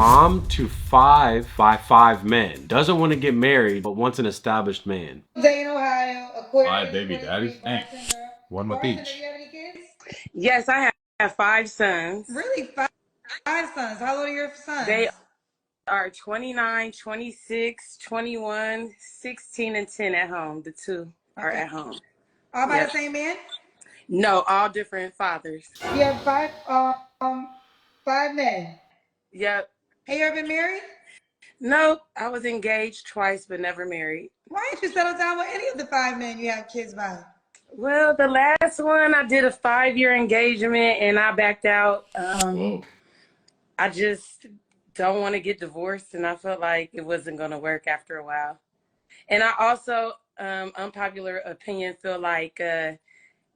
Mom to 5 by 5 men. Doesn't want to get married, but wants an established man. Dane, Ohio, Five Aquarius, baby 43, daddies? Dang. bartender. One with Bartender, do each. you have any kids? Yes, I have five sons. Really? Five sons. How old are your sons? They are 29, 26, 21, 16, and 10 at home. The two are Okay. at home. All by the Yep. same man? No, all different fathers. You have five men. Yep. Have you ever been married? Nope. I was engaged twice, but never married. Why didn't you settle down with any of the five men you have kids by? Well, the last one, I did a 5-year engagement and I backed out. Whoa. I just don't want to get divorced, and I felt like it wasn't going to work after a while. And I also, unpopular opinion, feel like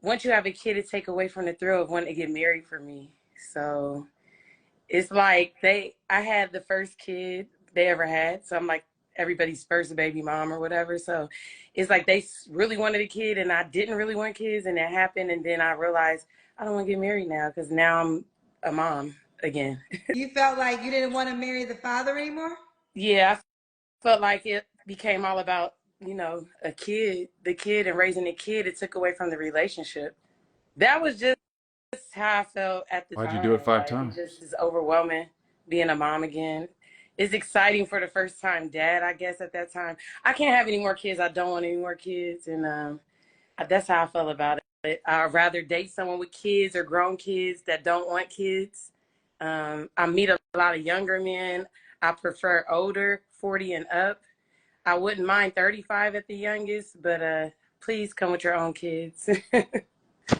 once you have a kid, it take away from the thrill of wanting to get married for me. So it's like I had the first kid they ever had. So I'm like everybody's first baby mom or whatever. So it's like they really wanted a kid and I didn't really want kids, and that happened. And then I realized I don't want to get married now because now I'm a mom again. You felt like you didn't want to marry the father anymore? Yeah, I felt like it became all about, the kid and raising a kid. It took away from the relationship. That was just how I felt at the Why'd you do it time. five Like, it times? just is overwhelming being a mom again. It's exciting for the first time dad, I guess, at that time. I can't have any more kids. I don't want any more kids. And that's how I felt about it. I'd rather date someone with kids or grown kids that don't want kids. I meet a lot of younger men. I prefer older, 40 and up. I wouldn't mind 35 at the youngest, but please come with your own kids.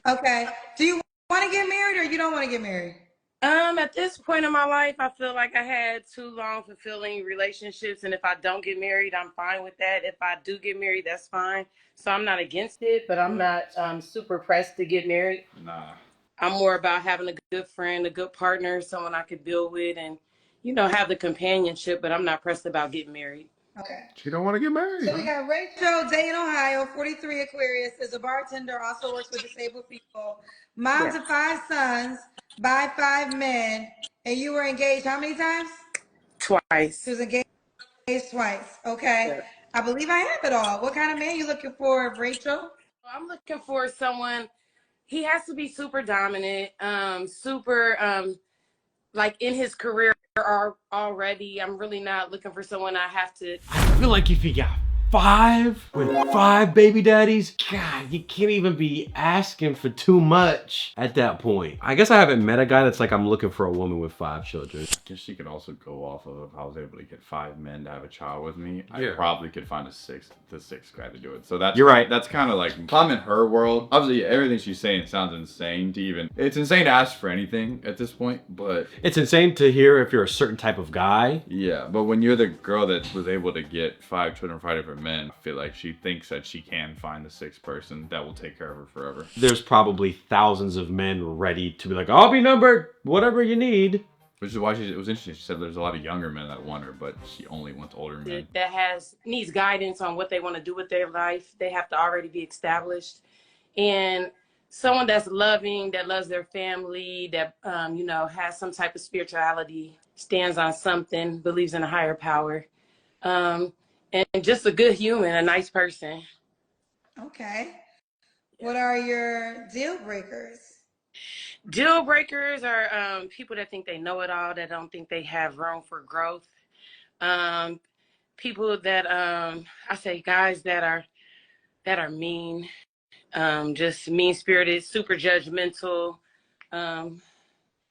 Okay. Do you want to get married or you don't want to get married? At this point in my life, I feel like I had 2 long fulfilling relationships, and if I don't get married, I'm fine with that. If I do get married, that's fine. So I'm not against it, but I'm not super pressed to get married. Nah. I'm more about having a good friend, a good partner, someone I could build with, and have the companionship. But I'm not pressed about getting married. Okay. She don't want to get married, So we huh? got Rachel, Dayton, Ohio, 43, Aquarius, is a bartender, also works with disabled people. Mom Yeah, to five sons by five men. And you were engaged how many times? She twice. was engaged twice. Okay. Yeah. I believe I have it all. What kind of man you looking for, Rachel? I'm looking for someone. He has to be super dominant, super like in his career already. I'm really not looking for someone I have to. I feel like if you got 5 with 5 baby daddies, God, you can't even be asking for too much at that point. I guess I haven't met a guy that's like, I'm looking for a woman with 5 children. I guess she could also go off of if I was able to get 5 men to have a child with me. I Yeah. probably could find the sixth guy to do it. So that's You're right. That's kind of like if I'm in her world. Obviously, everything she's saying sounds insane to even. It's insane to ask for anything at this point, but It's insane to hear if you're a certain type of guy. yeah. But when you're the girl that was able to get 5 children from 5 different men, I feel like she thinks that she can find the sixth person that will take care of her forever. There's probably thousands of men ready to be like, I'll be numbered, whatever you need. Which is why it was interesting. She said there's a lot of younger men that want her, but she only wants older men. That needs guidance on what they want to do with their life. They have to already be established, and someone that's loving, that loves their family, that has some type of spirituality, stands on something, believes in a higher power, um, and just a good human, a nice person. Okay. What are your deal breakers? Deal breakers are people that think they know it all, that don't think they have room for growth. Um, People that I say guys that are mean, just mean spirited, super judgmental. Um,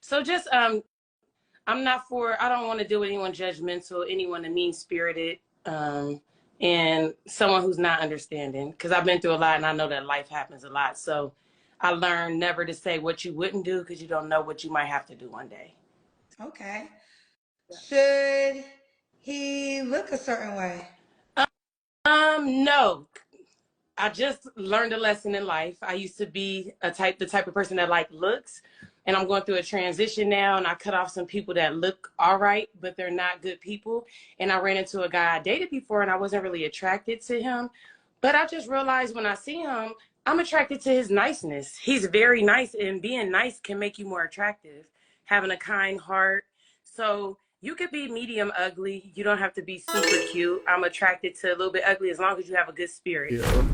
so just I don't want to deal with anyone judgmental, anyone mean spirited, and someone who's not understanding. Because I've been through a lot and I know that life happens a lot. So I learned never to say what you wouldn't do because you don't know what you might have to do one day. Okay. Should he look a certain way? No. I just learned a lesson in life. I used to be the type of person that like looks, and I'm going through a transition now, and I cut off some people that look all right, but they're not good people. And I ran into a guy I dated before, and I wasn't really attracted to him, but I just realized when I see him, I'm attracted to his niceness. He's very nice, and being nice can make you more attractive, having a kind heart. So You could be medium ugly. You don't have to be super cute. I'm attracted to a little bit ugly as long as you have a good spirit. Yeah.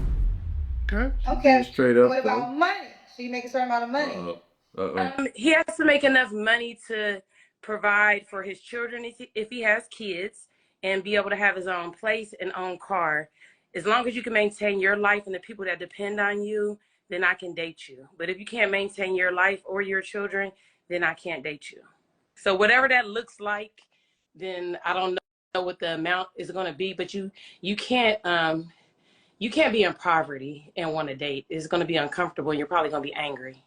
Okay. Okay. Straight up. What about money? So you make a certain amount of money. He has to make enough money to provide for his children if he has kids and be able to have his own place and own car. As long as you can maintain your life and the people that depend on you, then I can date you. But if you can't maintain your life or your children, then I can't date you. So whatever that looks like, then I don't know what the amount is going to be. But you can't be in poverty and want to date. It's going to be uncomfortable, and you're probably going to be angry.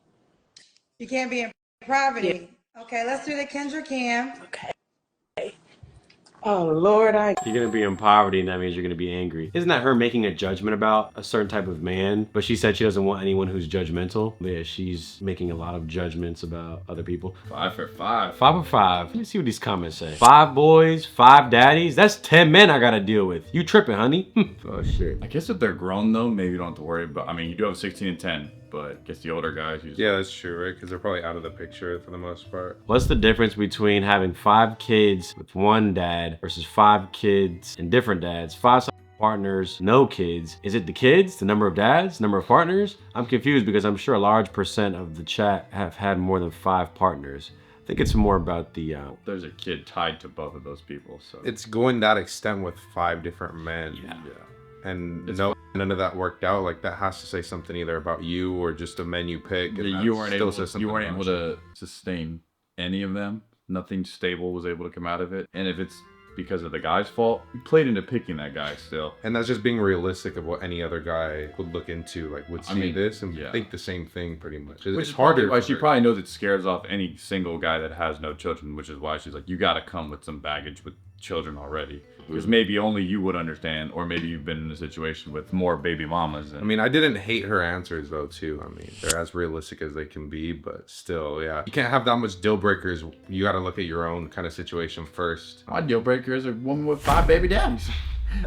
You can't be in poverty. Yeah. Okay, let's do the Kendra Cam. Okay. Oh Lord, You're gonna be in poverty, and that means you're gonna be angry. Isn't that her making a judgment about a certain type of man? But she said she doesn't want anyone who's judgmental. But yeah, she's making a lot of judgments about other people. 5 for 5. 5 for 5. Let me see what these comments say. 5 boys, 5 daddies. That's 10 men I gotta deal with. You tripping, honey? Oh shit. I guess if they're grown though, maybe you don't have to worry about. I mean, you do have 16 and 10, but I guess the older guys usually. Yeah, that's true, right? Because they're probably out of the picture for the most part. What's the difference between having 5 kids with one dad versus 5 kids and different dads? 5 partners, no kids. Is it the kids, the number of dads, number of partners? I'm confused because I'm sure a large percent of the chat have had more than 5 partners. I think it's more about the There's a kid tied to both of those people, so It's going that extent with 5 different men. Yeah. And none of that worked out. Like, that has to say something either about you or just a men you pick. And you weren't able. says You something weren't about able to sustain any of them. Nothing stable was able to come out of it. And if it's because of the guy's fault, you played into picking that guy still. And that's just being realistic of what any other guy would look into. Like, would see this and think the same thing pretty much. Which It's is harder. why she probably knows it scares off any single guy that has no children, which is why she's like, you got to come with some baggage with children already. Because maybe only you would understand, or maybe you've been in a situation with more baby mamas. I mean, I didn't hate her answers though, too. I mean, they're as realistic as they can be, but still, yeah. You can't have that much deal breakers. You got to look at your own kind of situation first. My deal breaker is a woman with 5 baby daddies.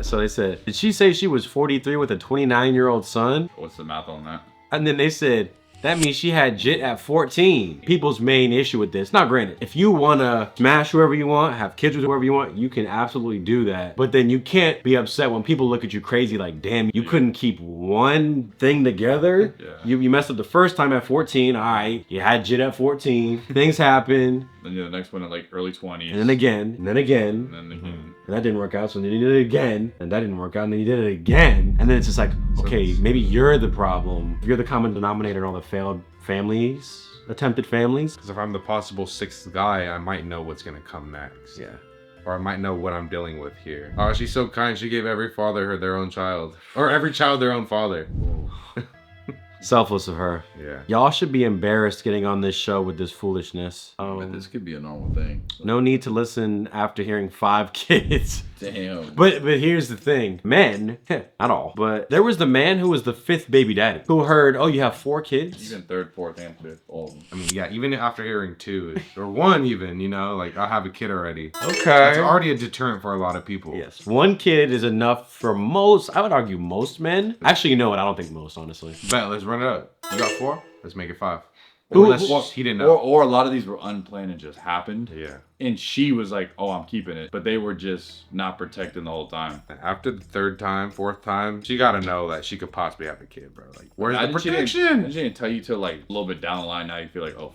So they said, did she say she was 43 with a 29-year-old son? What's the math on that? And then they said, that means she had jit at 14. People's main issue with this, now granted, if you wanna smash whoever you want, have kids with whoever you want, you can absolutely do that. But then you can't be upset when people look at you crazy like, damn, you couldn't keep one thing together. Yeah. You messed up the first time at 14, all right, you had jit at 14, things happen. Then the next one at like early 20s. And then again, and then again. And then again. And that didn't work out, so then you did it again, and that didn't work out, and then you did it again. And then it's just like, okay, maybe you're the problem. You're the common denominator in all the failed families, attempted families. Because if I'm the possible 6th guy, I might know what's going to come next. Yeah. Or I might know what I'm dealing with here. Oh, she's so kind. She gave every father their own child. Or every child their own father. Selfless of her. Yeah. Y'all should be embarrassed getting on this show with this foolishness. But this could be a normal thing. No need to listen after hearing 5 kids. Damn. But here's the thing. Men, not all, but there was the man who was the 5th baby daddy who heard, oh, you have 4 kids? Even 3rd, 4th, and 5th, all of them. I mean, yeah, even after hearing 2, or 1 even, you know, like, I have a kid already. Okay. That's already a deterrent for a lot of people. Yes. 1 kid is enough for most, I would argue most men. Actually, you know what? I don't think most, honestly. Bet, let's run it up. You got 4? Let's make it 5. Ooh, Unless he didn't know. Or a lot of these were unplanned and just happened. Yeah. And she was like, oh, I'm keeping it. But they were just not protecting the whole time. After the 3rd time, 4th time, she got to know that she could possibly have a kid, bro. Like, where's the protection? She didn't tell you till like a little bit down the line. Now you feel like, oh.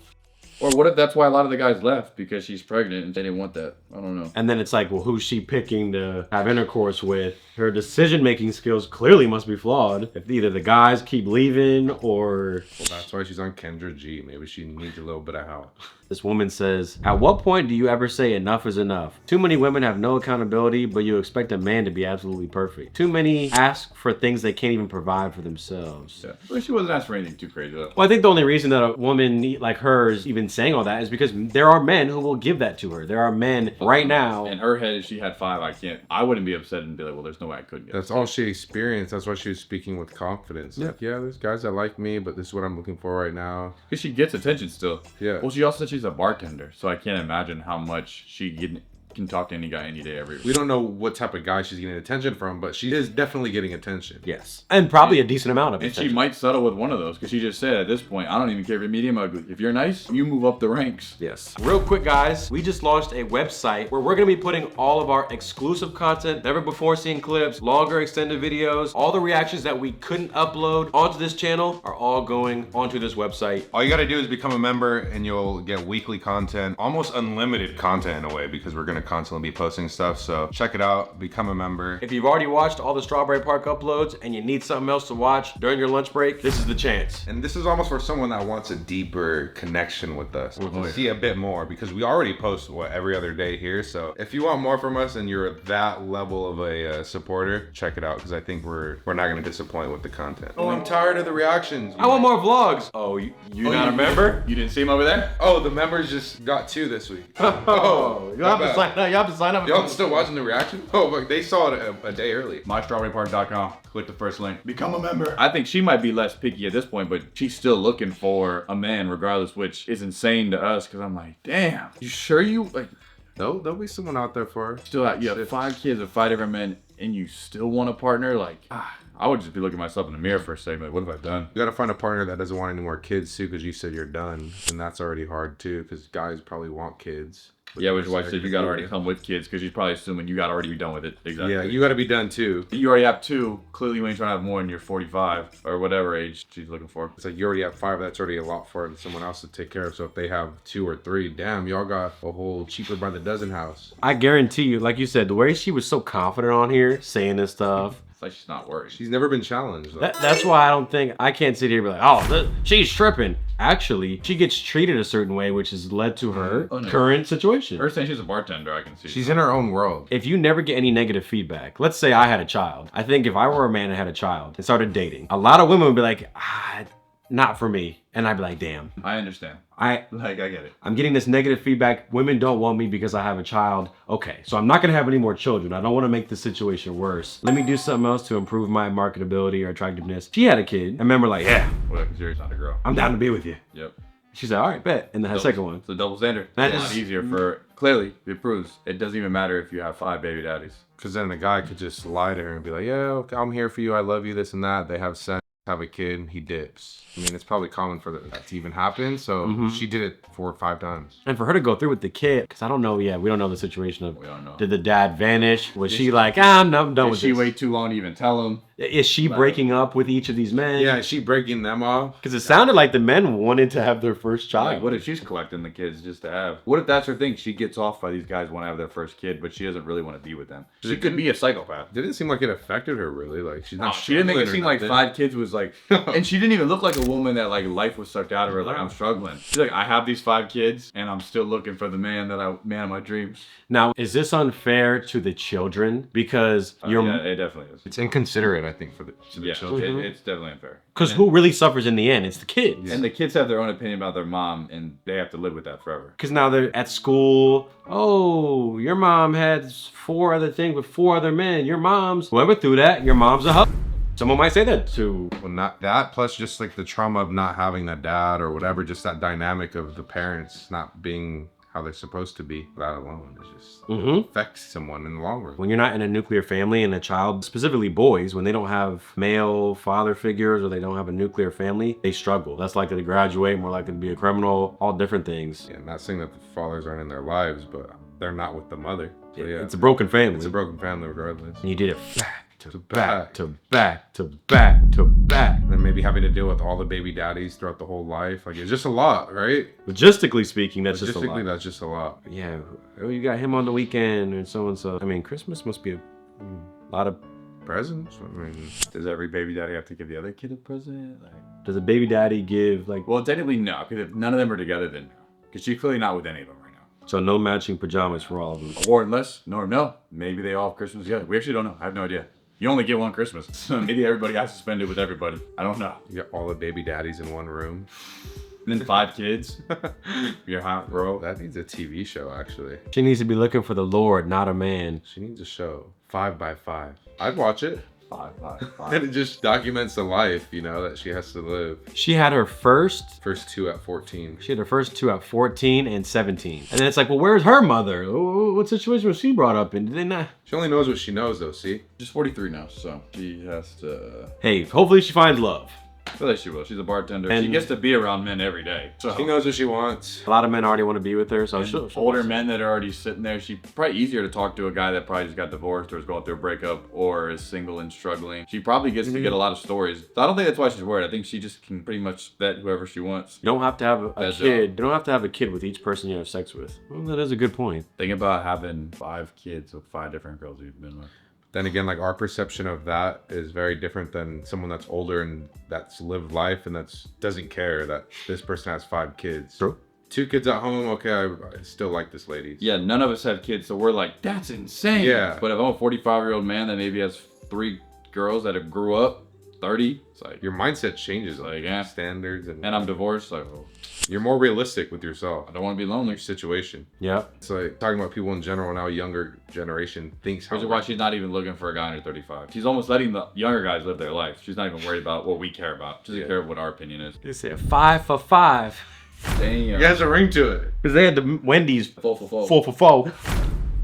Or what if that's why a lot of the guys left? Because she's pregnant and they didn't want that. I don't know. And then it's like, well, who's she picking to have intercourse with? Her decision-making skills clearly must be flawed. If either the guys keep leaving or... Well, that's why she's on Kendra G. Maybe she needs a little bit of help. This woman says, at what point do you ever say enough is enough? Too many women have no accountability, but you expect a man to be absolutely perfect. Too many ask for things they can't even provide for themselves. Yeah. Well, she wasn't asking for anything too crazy though. Well, I think the only reason that a woman like her is even saying all that is because there are men who will give that to her. There are men right now. In her head, if she had 5, I wouldn't be upset and be like, well, there's no way I couldn't get it. That's all she experienced. That's why she was speaking with confidence. Yeah. Like, yeah, there's guys that like me, but this is what I'm looking for right now. Because she gets attention still. Yeah. Well, she also said she's a bartender, so I can't imagine how much she can talk to any guy any day, every We don't know what type of guy she's getting attention from, but she is definitely getting attention. Yes. And probably a decent amount of it. And she might settle with one of those because she just said at this point, I don't even care if you're medium ugly. If you're nice, you move up the ranks. Yes. Real quick, guys, we just launched a website where we're gonna be putting all of our exclusive content, never before seen clips, longer extended videos, all the reactions that we couldn't upload onto this channel are all going onto this website. All you gotta do is become a member and you'll get weekly content, almost unlimited content in a way, because we're gonna constantly be posting stuff. So check it out, become a member. If you've already watched all the Strawberry Park uploads and you need something else to watch during your lunch break, this is the chance. And this is almost for someone that wants a deeper connection with us, to see a bit more, because we already post every other day here. So if you want more from us and you're that level of a supporter, check it out, because I think we're not gonna disappoint with the content. Oh, I'm tired of the reactions. I want more vlogs. Oh, you not a member? You didn't see him over there? Oh, the members just got 2 this week. Oh, you have to sign up. You have to sign up. Y'all still watching the reaction? Oh, but they saw it a day early. MyStrawberryPark.com. Click the first link. Become a member. I think she might be less picky at this point, but she's still looking for a man regardless, which is insane to us because I'm like, damn, you sure you like There'll be someone out there for her. still have, you have 5 kids with 5 different men and you still want a partner? Like, I would just be looking at myself in the mirror for a second. Like, what have I done? You gotta find a partner that doesn't want any more kids too, because you said you're done, and that's already hard too, because guys probably want kids. Yeah, which is why I said you gotta already come with kids because she's probably assuming you gotta already be done with it. Exactly. Yeah, you gotta be done too. You already have 2. Clearly, you ain't trying to have more than you're 45 or whatever age she's looking for. It's like you already have 5. That's already a lot for someone else to take care of. So if they have 2 or 3, damn, y'all got a whole cheaper by the dozen house. I guarantee you, like you said, the way she was so confident on here, saying this stuff. It's like she's not worried. She's never been challenged. Though. That's why I can't sit here and be like, oh, she's tripping. Actually, she gets treated a certain way, which has led to her current situation. Her saying she's a bartender, I can see. She's in her own world. If you never get any negative feedback, let's say I had a child. I think if I were a man and had a child and started dating, a lot of women would be like, not for me. And I'd be like, damn. I understand. I get it. I'm getting this negative feedback. Women don't want me because I have a child. Okay, so I'm not gonna have any more children. I don't want to make the situation worse. Let me do something else to improve my marketability or attractiveness. She had a kid. I remember like, yeah, Well, I consider not a girl. I'm down to be with you. Yep. She said, all right, bet. And then her second one. It's a double standard. That It's a is- lot easier for, clearly, it proves it doesn't even matter if you have 5 baby daddies. Because then the guy could just lie to her and be like, yeah, okay, I'm here for you. I love you, this and that. They have sex, have a kid, he dips. I mean, it's probably common for that to even happen. So she did it 4 or 5 times. And for her to go through with the kid, because I don't know, we don't know the situation of, We don't know. did the dad vanish? Was she like, I'm done Did with she this? wait too long to even tell him? Is she breaking up with each of these men? Yeah, is she breaking them off? Because it sounded like the men wanted to have their first child. Like, what if she's collecting the kids just to have? What if that's her thing? She gets off by these guys want to have their first kid, but she doesn't really want to be with them. She could be a psychopath. Didn't seem like it affected her really. Like she's not. She didn't make it struggling seem or like nothing. 5 kids was like, and she didn't even look like a woman that like life was sucked out of her. Like I'm struggling. She's like, I have these 5 kids, and I'm still looking for the man of my dreams. Now, is this unfair to the children? Because you're, Yeah, it definitely is. It's inconsiderate, I think, for the Yeah, children. it's definitely unfair. because who really suffers in the end? It's the kids. And the kids have their own opinion about their mom, and they have to live with that forever. Because now they're at school. Oh, your mom had 4 other things with 4 other men. Your mom's, whoever threw that, your mom's a hub. Someone might say that too. Well, not that, plus just like the trauma of not having that dad or whatever, just that dynamic of the parents not being how they're supposed to be. That alone is just affects someone in the long run. When you're not in a nuclear family and a child, specifically boys, when they don't have male father figures or they don't have a nuclear family, they struggle. That's likely to graduate, more likely to be a criminal, all different things. Yeah, not saying that the fathers aren't in their lives, but they're not with the mother. So yeah, It's a broken family. it's a broken family regardless. And you did it back to back to back to back. And then maybe having to deal with all the baby daddies throughout the whole life. Like it's just a lot, right? Logistically speaking, that's just a Logistically, lot. that's just a lot. Yeah, oh, you got him on the weekend and so and so. I mean, Christmas must be a lot of. Presents? I mean, Does every baby daddy have to give the other kid a present? Like, Does a baby daddy give like? well, technically no, because if none of them are together, then no. Because she's clearly not with any of them right now. So no matching pajamas for all of them. Or unless, no, maybe they all have Christmas together. We actually don't know. I have no idea. You only get one Christmas. So maybe everybody has to spend it with everybody. I don't know. you got all the baby daddies in one room. And then 5 kids. You're hot, bro. That needs a TV show, actually. She needs to be looking for the Lord, not a man. She needs a show. 5 by 5. I'd watch it. 5, 5, 5. And it just documents the life, you know, that she has to live. She had her first First 2 at 14. She had her first 2 at 14 and 17. And then it's like, well, where's her mother? What situation was she brought up in? Did they not? She only knows what she knows, though, see? She's 43 now, so she has to... Hey, hopefully she finds love. I feel like she will. She's a bartender. And- she gets to be around men every day. So She knows what she wants. A lot of men already want to be with her, so she'll older men that are already sitting there, she's probably easier to talk to a guy that probably just got divorced or is going through a breakup or is single and struggling. She probably gets to get a lot of stories. So I don't think that's why she's worried. I think she just can pretty much vet whoever she wants. You don't have to have a That's kid. You don't have to have a kid with each person you have sex with. Well, that is a good point. Think about having 5 kids with 5 different girls you've been with. Then again, like our perception of that is very different than someone that's older and that's lived life and that's doesn't care that this person has 5 kids. True. 2 kids at home, okay, I still like this lady. Yeah, none of us have kids, so we're like, that's insane. Yeah. But if I'm a 45-year-old man that maybe has 3 girls that have grew up, 30, it's like, Your mindset changes, like, yeah. standards, and And I'm divorced, like, oh, you're more realistic with yourself. I don't want to be lonely. Your situation. Yeah. It's like talking about people in general now, younger generation thinks how Which is why she's not even looking for a guy under 35. She's almost letting the younger guys live their life. She's not even worried about what we care about. She doesn't care what our opinion is. They said 5 for 5. Damn. It has a ring to it. Because they had the Wendy's 4 for 4. 4 for 4.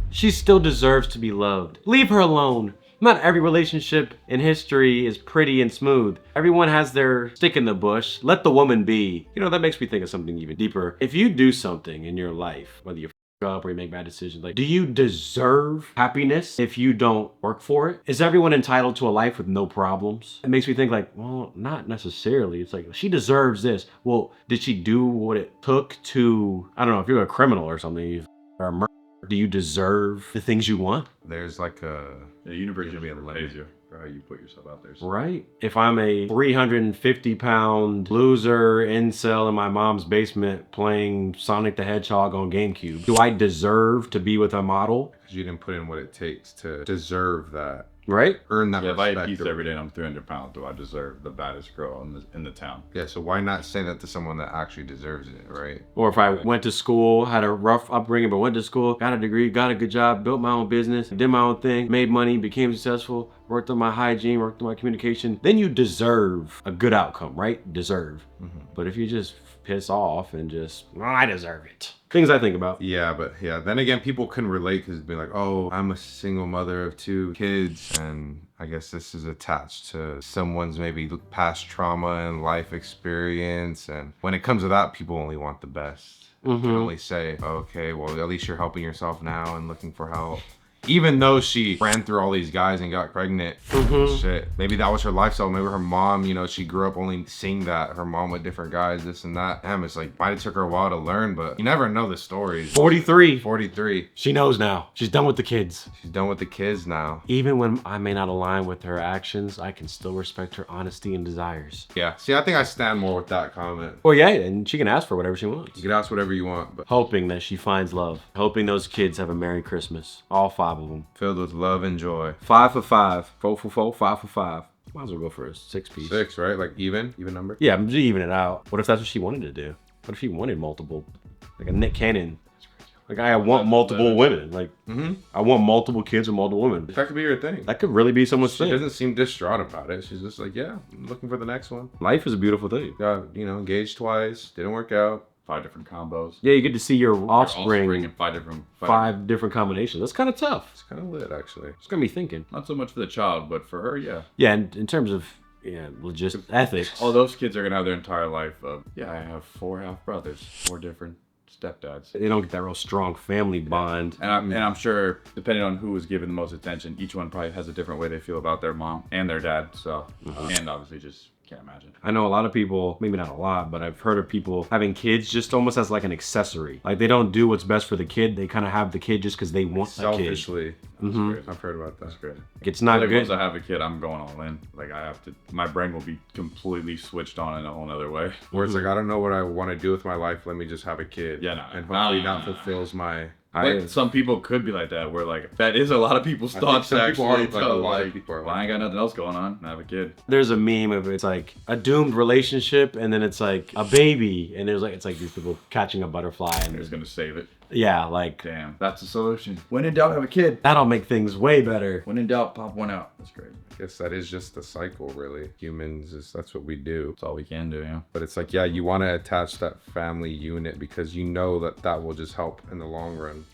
She still deserves to be loved. Leave her alone. Not every relationship in history is pretty and smooth. Everyone has their stick in the bush. Let the woman be. You know, that makes me think of something even deeper. If you do something in your life, whether you f up or you make bad decisions, like, do you deserve happiness if you don't work for it? Is everyone entitled to a life with no problems? It makes me think like, well, not necessarily. It's like, she deserves this. Well, did she do what it took to, I don't know, if you're a criminal or something, or a murderer, do you deserve the things you want? There's like a... The universe should be able to raise you for how you put yourself out there. So. Right. If I'm a 350-pound loser incel in my mom's basement playing Sonic the Hedgehog on GameCube, do I deserve to be with a model? Because you didn't put in what it takes to deserve that. Right? Earn that Yeah, if I respect. eat pizza every day and I'm 300 pounds, do I deserve the baddest girl in the town? Yeah, so why not say that to someone that actually deserves it, right? Or if I went to school, had a rough upbringing, but went to school, got a degree, got a good job, built my own business, did my own thing, made money, became successful, worked on my hygiene, worked on my communication, then you deserve a good outcome, right? Deserve. But if you just piss off and just, I deserve it. Things I think about. Yeah, but yeah, then again, people can relate because it'd be like, oh, I'm a single mother of 2 kids, and I guess this is attached to someone's maybe past trauma and life experience. And when it comes to that, people only want the best. You can only say, okay, well, at least you're helping yourself now and looking for help. Even though she ran through all these guys and got pregnant, shit, maybe that was her lifestyle. Maybe her mom, you know, she grew up only seeing that. Her mom with different guys, this and that. Damn, it's like, might have took her a while to learn, but you never know the stories. 43. 43. She knows now. She's done with the kids. She's done with the kids now. Even when I may not align with her actions, I can still respect her honesty and desires. Yeah, see, I think I stand more with that comment. Well, yeah, and she can ask for whatever she wants. You can ask whatever you want, but Hoping that she finds love. Hoping those kids have a Merry Christmas. All 5 of them. filled with love and joy. 5 for 5. 4 for 4. 5 for 5. Might as well go for a 6-piece. 6, right? Like even number? Yeah, I'm just even it out. What if that's what she wanted to do? What if she wanted multiple? Like a Nick Cannon. Like, I want multiple women. Like, I want multiple kids with multiple women. That could be your thing. That could really be someone's She thing. doesn't seem distraught about it. She's just like, yeah, I'm looking for the next one. Life is a beautiful thing. Got, you know, engaged twice, didn't work out. 5 different combos. Yeah, you get to see your Your offspring in 5 different. 5 different combinations. That's kind of tough. It's kind of lit, actually. It's gonna be thinking. Not so much for the child, but for her, yeah. Yeah, and in terms of logistics, ethics. All those kids are gonna have their entire life of, yeah, I have 4 half brothers, 4 different stepdads. They don't get that real strong family bond. And I'm sure, depending on who was given the most attention, each one probably has a different way they feel about their mom and their dad. So, and obviously just can't imagine. I know a lot of people, maybe not a lot, but I've heard of people having kids just almost as like an accessory. Like, they don't do what's best for the kid. They kind of have the kid just because they want the kid. Selfishly. Crazy. I've heard about that. That's great. It's not Like, good. once I have a kid, I'm going all in. Like, I have to, my brain will be completely switched on in a whole other way. Where it's like, I don't know what I want to do with my life. Let me just have a kid. Yeah, no. And hopefully that fulfills my... But some people could be like that, where like, that is a lot of people's I think thoughts some people are, actually. like, a so, lot of like, people are well, I ain't got nothing else going on. I have a kid. There's a meme of it's like a doomed relationship, and then it's like a baby, and there's like, it's like these people catching a butterfly, and They're just gonna save it. Yeah, like Damn, that's the solution. When in doubt, have a kid. that'll make things way better. When in doubt, pop one out. That's crazy. I guess that is just the cycle, really. Humans, that's what we do. That's all we can do, yeah. But it's like, yeah, you want to attach that family unit because you know that will just help in the long run.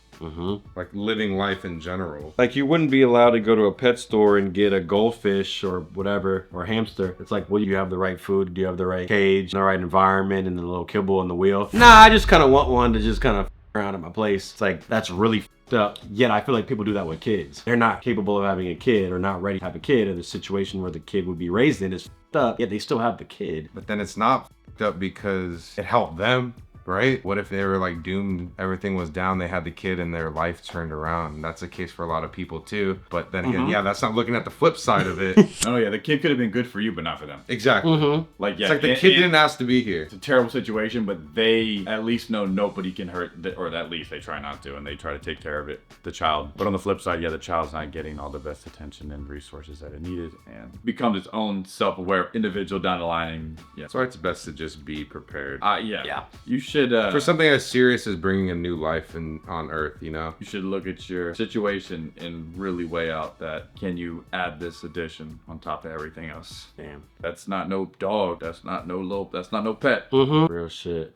Like living life in general. Like you wouldn't be allowed to go to a pet store and get a goldfish or whatever, or a hamster. It's like, well, do you have the right food? Do you have the right cage, the right environment, and the little kibble on the wheel? Nah, I just kind of want one to just kind of around at my place. It's like, that's really f***ed up. Yet I feel like people do that with kids. They're not capable of having a kid or not ready to have a kid, or the situation where the kid would be raised in is f***ed up, yet they still have the kid. But then it's not f***ed up because it helped them. Right? What if they were like doomed, everything was down, they had the kid and their life turned around? That's the case for a lot of people too. But then again, yeah, that's not looking at the flip side of it. Oh yeah, the kid could have been good for you, but not for them. Exactly. Like, yeah, It's like the kid didn't ask to be here. It's a terrible situation, but they at least know nobody can hurt, or at least they try not to, and they try to take care of it, the child. But on the flip side, yeah, the child's not getting all the best attention and resources that it needed, and becomes its own self-aware individual down the line. And, yeah. So it's best to just be prepared. Yeah. You should for something as serious as bringing a new life on Earth, you know? You should look at your situation and really weigh out that, can you add this addition on top of everything else? Damn. That's not no dog. That's not no pet. Real shit.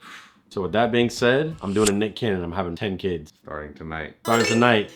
So with that being said, I'm doing a Nick Cannon. I'm having 10 kids. Starting tonight. Starting tonight.